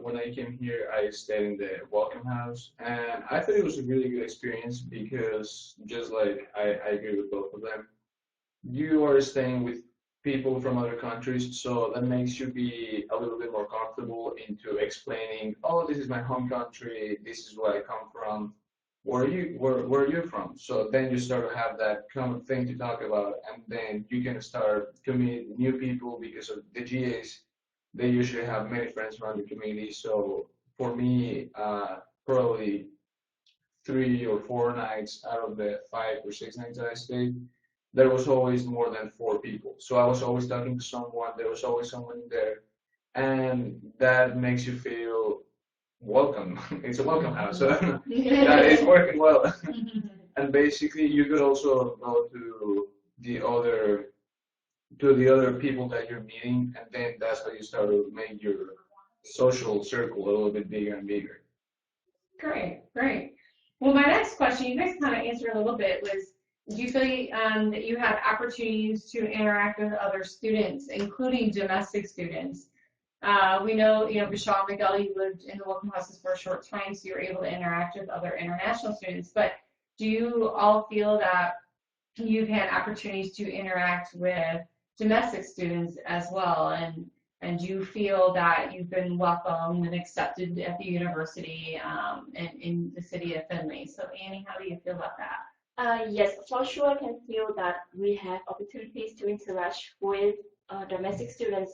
B: When I came here, I stayed in the welcome house, and I thought it was a really good experience because just like I agree with both of them, you are staying with people from other countries, so that makes you be a little bit more comfortable into explaining, oh, this is my home country, this is where I come from, where are you from? So then you start to have that common thing to talk about, and then you can start to meet new people because of the GAs. They usually have many friends around the community. So for me, probably 3 or 4 nights out of the 5 or 6 nights that I stayed, there was always more than 4 people. So I was always talking to someone, there was always someone there, and that makes you feel welcome. It's a welcome house, so that is working well. And basically, you could also go to the other people that you're meeting, and then that's how you start to make your social circle a little bit bigger and bigger.
A: Great, great. Well, my next question, you guys kind of answered a little bit, was do you feel that you had opportunities to interact with other students, including domestic students? We know, Vishal and Miguel, you lived in the welcome houses for a short time, so you were able to interact with other international students. But do you all feel that you've had opportunities to interact with domestic students as well? And do you feel that you've been welcomed and accepted at the university in the city of Findlay? So Annie, how do you feel about that?
D: Yes, for sure, I can feel that we have opportunities to interact with domestic students.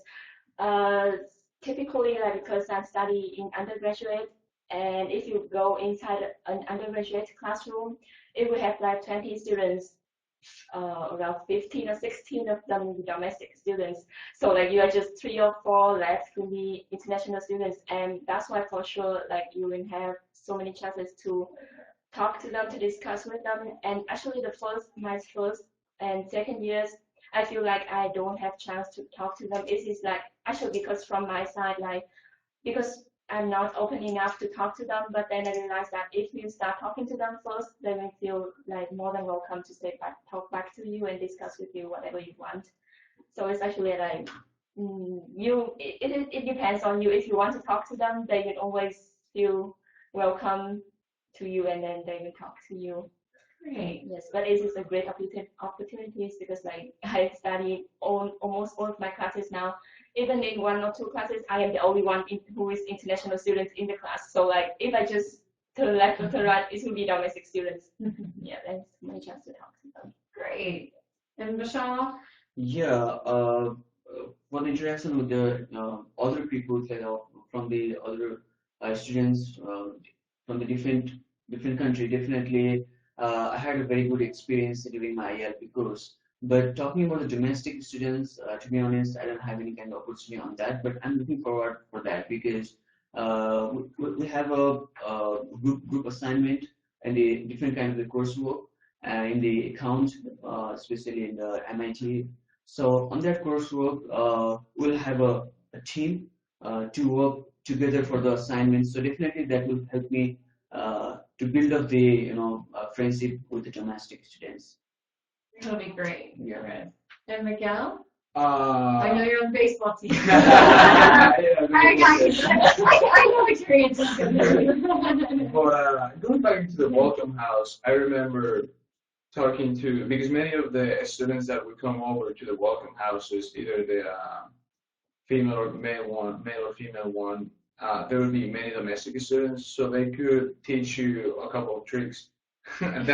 D: Typically, like because I'm studying in undergraduate, and if you go inside an undergraduate classroom, it will have like 20 students, around 15 or 16 of them domestic students. So like you are just 3 or 4 left to be international students, and that's why for sure like you will have so many chances to talk to them, to discuss with them. And actually my first and second years, I feel like I don't have chance to talk to them. It is like actually because from my side, like because I'm not open enough to talk to them, but then I realized that if you start talking to them first, they will feel like more than welcome to talk back to you and discuss with you whatever you want. So it's actually like it depends on you. If you want to talk to them, they will always feel welcome to you, and then they will talk to you.
A: Great.
D: Yes, but it is a great opportunities because like I study almost all of my classes now. Even in 1 or 2 classes, I am the only one who is international students in the class. So like if I just turn left or turn right, it will be domestic students. Yeah, there's many chance to talk to them.
A: Great. And Vishal?
C: Yeah, for the interaction with the other people, from the other students from the different country, definitely I had a very good experience during my ILP course. But talking about the domestic students, to be honest, I don't have any kind of opportunity on that. But I'm looking forward for that because we have a group assignment and the different kind of the coursework in the account, especially in the MIT. So on that coursework, we'll have a team to work together for the assignments. So definitely that will help me to build up the friendship with the domestic students.
A: That'll be great.
C: Yeah.
A: Good. And Miguel? I
B: I
A: know you're on the baseball team.
B: yeah,
A: I know what you're interested in.
B: But going back into the welcome house, I remember talking to, because many of the students that would come over to the welcome houses, either the female or female one, there would be many domestic students, so they could teach you a couple of tricks. And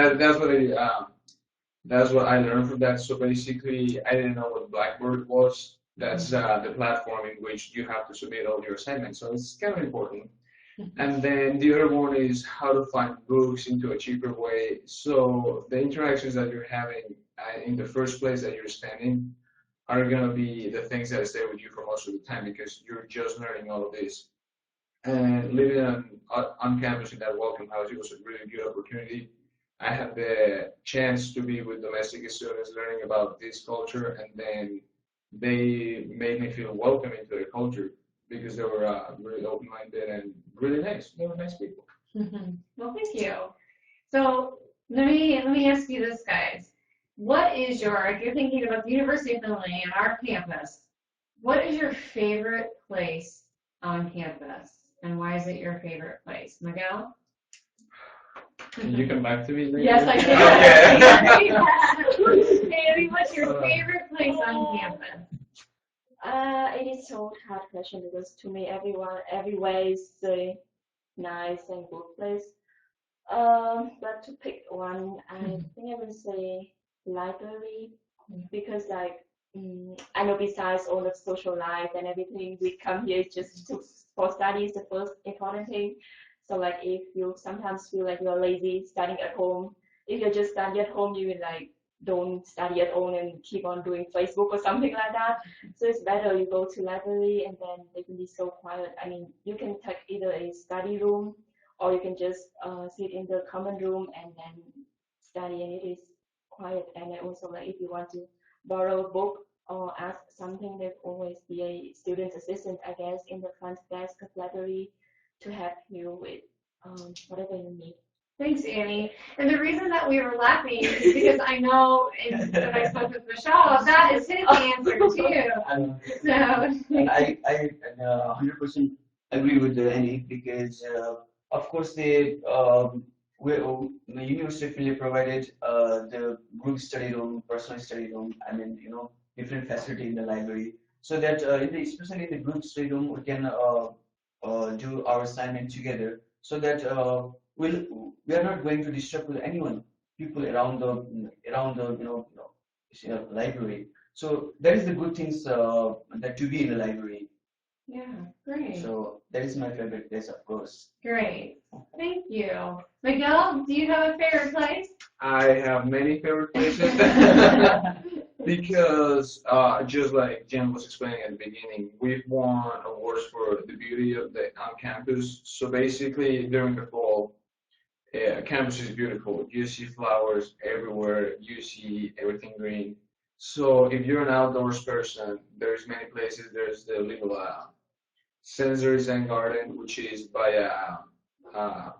B: that's what I learned from that. So basically, I didn't know what Blackboard was. That's the platform in which you have to submit all your assignments. So it's kind of important. And then the other one is how to find books into a cheaper way. So the interactions that you're having in the first place that you're spending are gonna be the things that stay with you for most of the time because you're just learning all of this. And living on campus in that welcome house, it was a really good opportunity. I had the chance to be with domestic students learning about this culture, and then they made me feel welcome into their culture because they were really open-minded and really nice. They were nice people.
A: Well, thank you. So let me ask you this, guys. What is if you're thinking about the University of Findlay and our campus, what is your favorite place on campus? And why is it your favorite place? Miguel?
B: Can you come back to me later?
A: Yes, I
B: Okay.
A: can. Annie, what's your favorite place on campus?
D: It is so hard question because to me, everywhere is a nice and good place. But to pick one, I think I would say library because I know besides all the social life and everything, we come here just for study is the first important thing. So like if you sometimes feel like you're lazy studying at home, if you just study at home, you will don't study at home and keep on doing Facebook or something like that. So it's better you go to library and then they can be so quiet. I mean, you can take either a study room or you can just sit in the common room and then study, and it is quiet. And then also if you want to borrow a book or ask something, there's always be a student assistant, I guess, in the front desk of library to help you with whatever you need.
A: Thanks, Annie. And the reason that we were laughing is because I know when I spoke with Michelle, that is his answer too. So
C: I 100% agree with Annie because of course the university Findlay provided the group study room, personal study room, different facility in the library, so that especially in the group study room we can do our assignment together, so that we are not going to disturb with anyone, people around the library. So that is the good things that to be in the library.
A: yeah, great.
C: So that is my favorite place, of course.
A: Great. Thank you. Miguel, do you have a favorite place?
B: I have many favorite places because just like Jen was explaining at the beginning, we've won awards for the beauty of the on campus. So basically during the fall, campus is beautiful. You see flowers everywhere. You see everything green. So if you're an outdoors person, there's many places. There's the little sensory Zen garden, which is by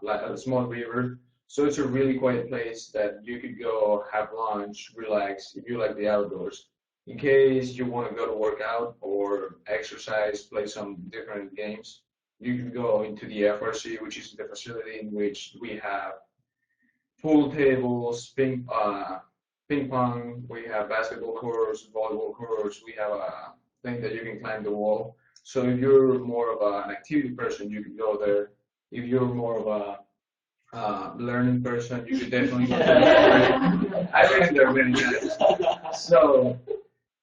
B: like a small river. So it's a really quiet place that you could go have lunch, relax if you like the outdoors. In case you want to go to work out or exercise, play some different games, you can go into the FRC, which is the facility in which we have pool tables, ping pong, we have basketball courts, volleyball courts, we have a thing that you can climb the wall. So if you're more of an activity person, you can go there. If you're more of a learning person, you could definitely go there. I've been there many times. So,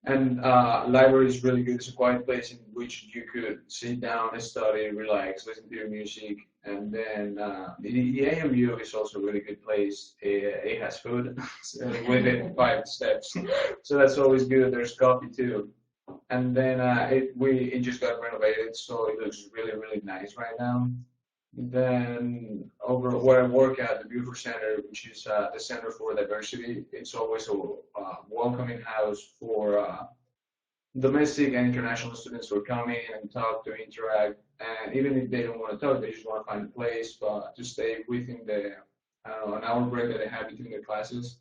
B: and library is really good. It's a quiet place in which you could sit down and study, relax, listen to your music. And then the AMU is also a really good place. It has food within 5 steps. So that's always good. There's coffee too. And then it just got renovated, so it looks really, really nice right now. Then over where I work at, the Beaufort Center, which is the Center for Diversity, it's always a welcoming house for domestic and international students who are coming and talk, to interact, and even if they don't want to talk, they just want to find a place to stay within the, I don't know, an hour break that they have between their classes.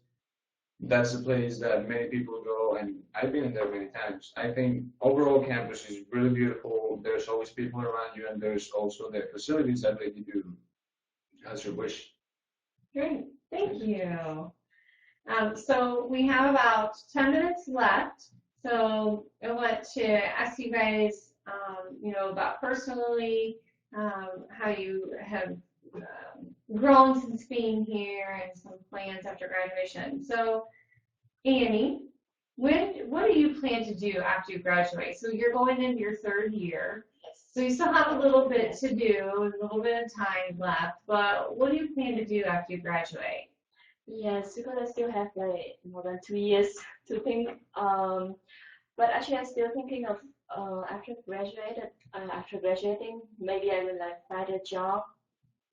B: That's the place that many people go, and I've been in there many times. I think overall campus is really beautiful. There's always people around you, and there's also the facilities that let you do as you wish.
A: Great. Thank you. So we have about 10 minutes left. So I want to ask you guys, about personally, how you have grown since being here and some plans after graduation. So Annie, what do you plan to do after you graduate? So you're going into your 3rd year.
D: Yes.
A: So you still have a little bit to do, a little bit of time left, but what do you plan to do after you graduate?
D: Yes, because I still have like more than 2 years to think. But actually, I'm still thinking of after graduating, maybe I will like find a job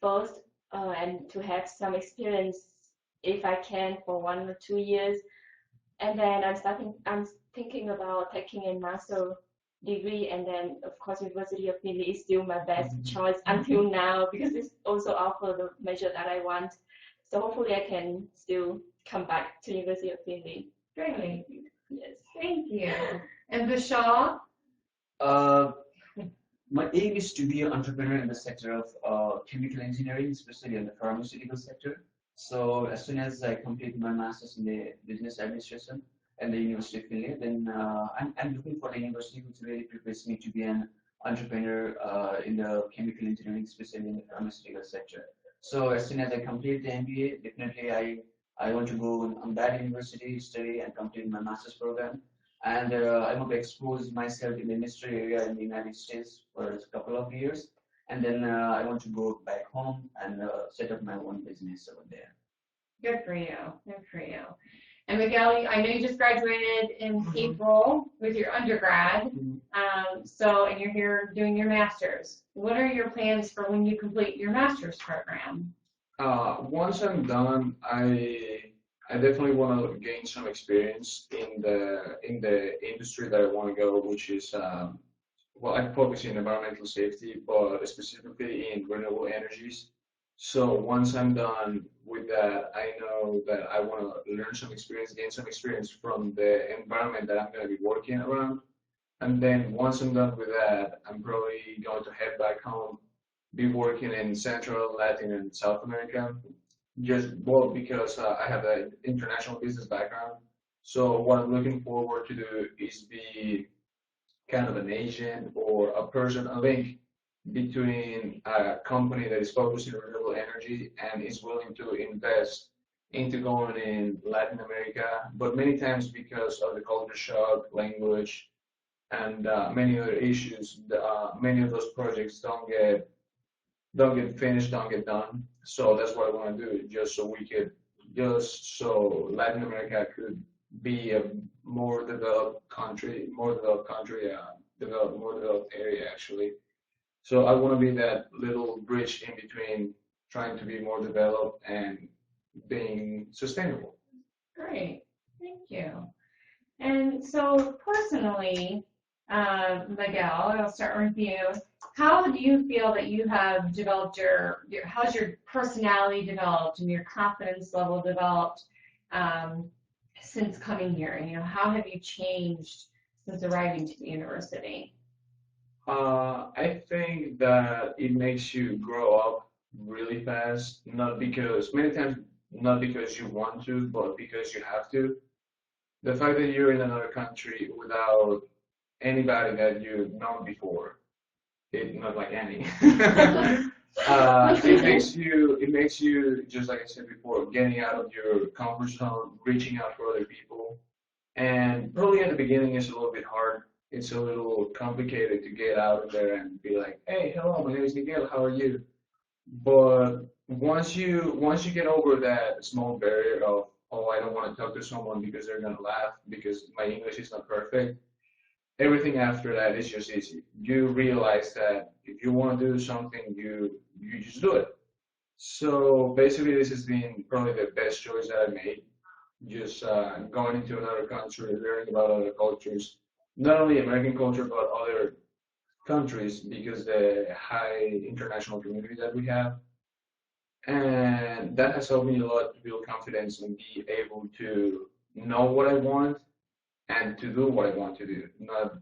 D: first, and to have some experience if I can for 1 or 2 years. And then I'm thinking about taking a master degree, and then of course University of Findlay is still my best choice until now because it's also offer the major that I want. So hopefully I can still come back to University of Findlay.
A: Great.
D: Yes.
A: Thank you. And Bisha?
C: Uh, my aim is to be an entrepreneur in the sector of chemical engineering, especially in the pharmaceutical sector. So as soon as I complete my master's in the business administration at the University of Findlay, then I'm looking for the university which really prepares me to be an entrepreneur in the chemical engineering, especially in the pharmaceutical sector. So as soon as I complete the MBA, definitely I want to go on that university, study and complete my master's program. And I want to expose myself in the industry area in the United States for a couple of years. And then I want to go back home and set up my own business over there.
A: Good for you. Good for you. And Miguel, I know you just graduated in April with your undergrad. And you're here doing your master's. What are your plans for when you complete your master's program?
B: Once I'm done, I definitely want to gain some experience in the industry that I want to go, which is well, I focus in environmental safety, but specifically in renewable energies. So once I'm done with that, I know that I want to learn some experience, gain some experience from the environment that I'm going to be working around. And then once I'm done with that, I'm probably going to head back home, be working in Central, Latin, and South America. Just well, because I have an international business background. So what I'm looking forward to do is be kind of an agent or a person, a link between a company that is focused on renewable energy and is willing to invest into going in Latin America, but many times because of the culture shock, language, and many other issues, many of those projects don't get finished, don't get done. So that's what I want to do, just so Latin America could be a more developed country, more developed area actually. So I want to be that little bridge in between trying to be more developed and being sustainable.
A: Great. Thank you. And so personally, Miguel, I'll start with you. How do you feel that you have developed how's your personality developed and your confidence level developed since coming here? You know, how have you changed since arriving to the university?
B: I think that it makes you grow up really fast, many times not because you want to, but because you have to. The fact that you're in another country without anybody that you've known before, not like any, it makes you, just like I said before, getting out of your comfort zone, reaching out for other people. And probably at the beginning it's a little bit hard. It's a little complicated to get out of there and be like, hey, hello, my name is Miguel, how are you? But once you get over that small barrier of, oh, I don't want to talk to someone because they're gonna laugh because my English is not perfect, everything after that is just easy. You realize that if you want to do something, you just do it. So basically, this has been probably the best choice that I made. Just going into another country, learning about other cultures, not only American culture but other countries because the high international community that we have, and that has helped me a lot to build confidence and be able to know what I want and to do what I want to do, not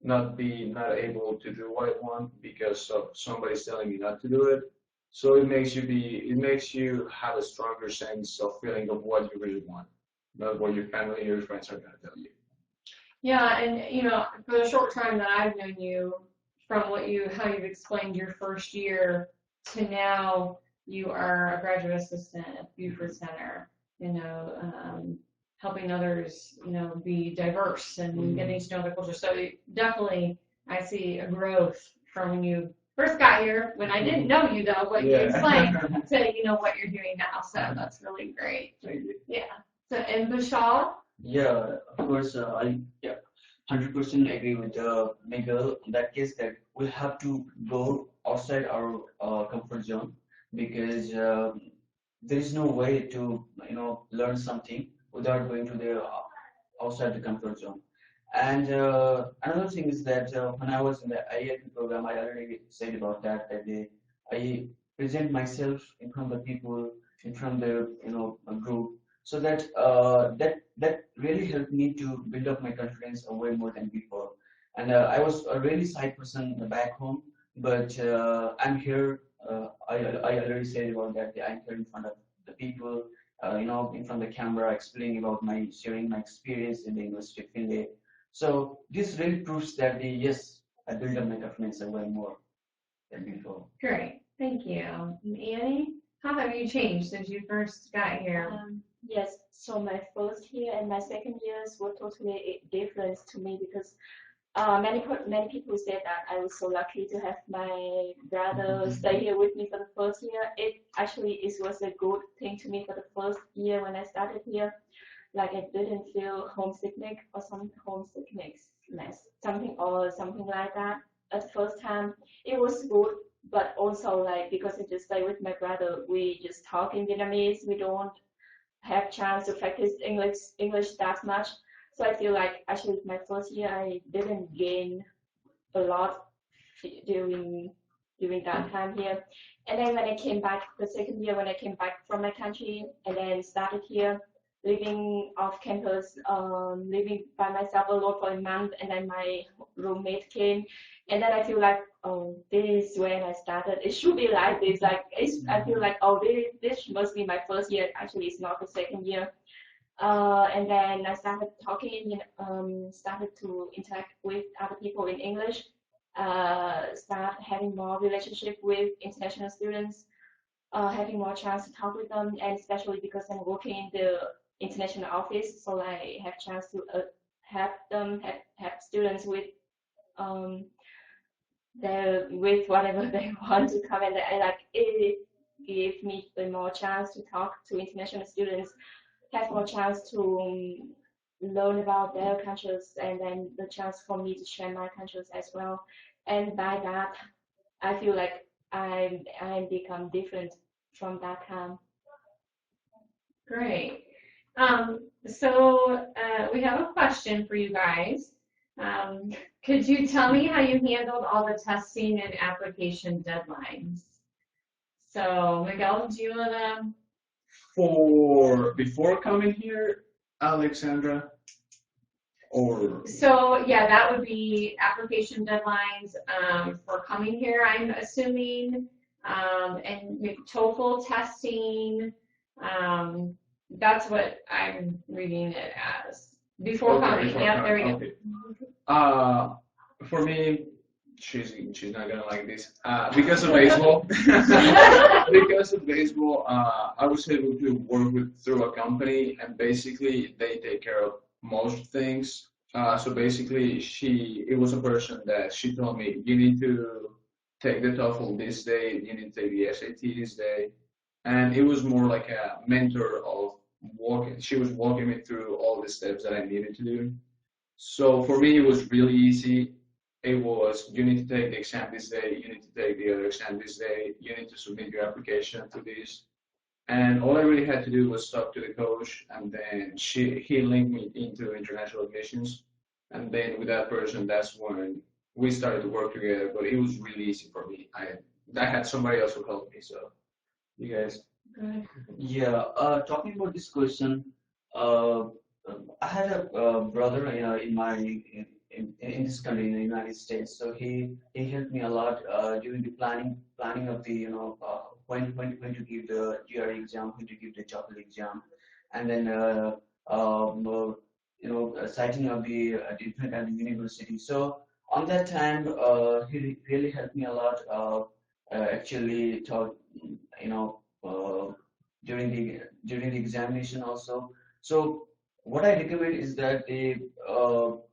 B: not able to do what I want because of somebody's telling me not to do it. So it makes you have a stronger sense of feeling of what you really want, not what your family or your friends are gonna tell you.
A: Yeah, and you know, for the short time that I've known you, from how you've explained your first year to now, you are a graduate assistant at Buford Center. You know, helping others, you know, be diverse and getting to know their culture. So definitely I see a growth from when you first got here, when I didn't know you though, but you explained to, what you're doing now. So that's really great.
B: Thank you.
A: Yeah. So, and Bishal?
C: Yeah, of course, I 100% agree with Miguel in that case that we have to go outside our comfort zone because there is no way to learn something without going to the outside the comfort zone. And another thing is that when I was in the IELTS program, I already said about that I present myself in front of the people, in front of the a group, so that that really helped me to build up my confidence way more than before. And I was a really shy person back home, but I'm here. I already said about that. I'm here in front of the people, in front of the camera, explaining about sharing my experience in the University of Findlay. So this really proves that yes, I built up my confidence way more than before.
A: Great. Thank you. And Annie, how have you changed since you first got here?
D: Yes, so my first year and my second years were totally different to me because many people said that I was so lucky to have my brother stay here with me for the first year. It was a good thing to me for the first year when I started here. Like I didn't feel homesickness or some homesickness, something like that. At the first time, it was good, but also like because I just stay with my brother, we just talk in Vietnamese. We don't have chance to practice English that much. So I feel like actually my first year I didn't gain a lot during that time here. And then when I came back the second year when I came back from my country and then started here living off campus, living by myself alone for a month, and then my roommate came, and then I feel like, oh, this is when I started. It should be like this. I feel like, oh, this must be my first year. Actually, it's not the second year. And then I started talking, started to interact with other people in English, start having more relationship with international students, having more chance to talk with them, and especially because I'm working in the international office, so I have chance to help them, help students with with whatever they want to come, and it gave me the more chance to talk to international students, have more chance to learn about their cultures, and then the chance for me to share my cultures as well. And by that, I feel like I become different from that time.
A: Great. So we have a question for you guys. Could you tell me how you handled all the testing and application deadlines? So Miguel, do you wanna?
B: Before coming here, Alexandra, or
A: So yeah, that would be application deadlines for coming here, I'm assuming, and TOEFL testing. That's what I'm reading it as. Before coming,
B: before
A: yeah, there we go.
B: okay. For me, she's not gonna like this. Because of baseball, I was able to work through a company, and basically they take care of most things. So basically, it was a person that she told me, you need to take the TOEFL this day, you need to take the SAT this day, and it was more like a mentor of walking. She was walking me through all the steps that I needed to do. So for me, it was really easy. It was, you need to take the exam this day, you need to take the other exam this day, you need to submit your application to this. And all I really had to do was talk to the coach, and then he linked me into international admissions. And then with that person, that's when we started to work together. But it was really easy for me. I had somebody else who helped me. So you guys.
C: Yeah, talking about this question, uh, I had a brother, in this country, in the United States. So he helped me a lot during the planning of the when to give the GRE exam, when to give the TOEFL exam, and then citing of the different at the university. So on that time, he really helped me a lot. Actually, taught you know during the examination also. So what I recommend is that they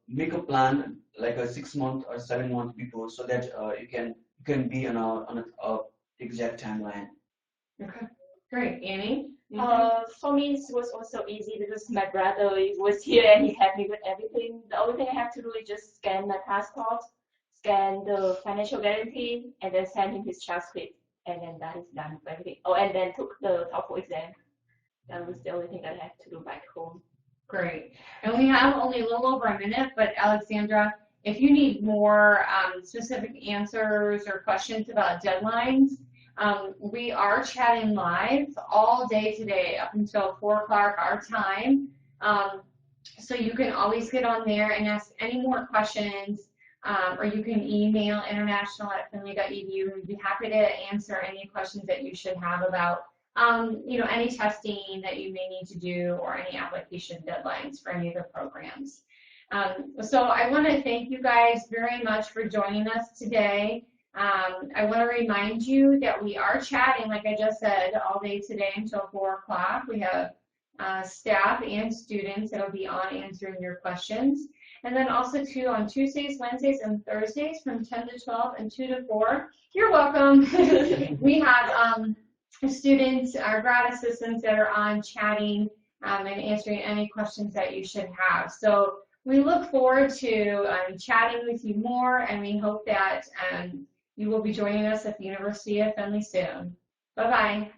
C: make a plan like a 6 month or 7 month before, so that you can be on a exact timeline.
A: Okay, great. Annie?
D: For me, it was also easy because my brother was here and he helped me with everything. The only thing I have to do is just scan my passport, scan the financial guarantee, and then send him his transcript, and then that is done with everything. Oh, and then took the TOEFL exam. That was the only thing that I had to do back home.
A: Great. And we have only a little over a minute, but Alexandra, if you need more specific answers or questions about deadlines, we are chatting live all day today up until 4 o'clock our time. So you can always get on there and ask any more questions, or you can email international@findlay.edu. We'd be happy to answer any questions that you should have about any testing that you may need to do or any application deadlines for any of the programs. So I want to thank you guys very much for joining us today. I want to remind you that we are chatting, like I just said, all day today until 4 o'clock. We have staff and students that will be on answering your questions. And then also, too, on Tuesdays, Wednesdays, and Thursdays from 10 to 12 and 2 to 4. You're welcome. We have students, our grad assistants that are on chatting and answering any questions that you should have. So we look forward to chatting with you more, and we hope that you will be joining us at the University of Findlay soon. Bye-bye.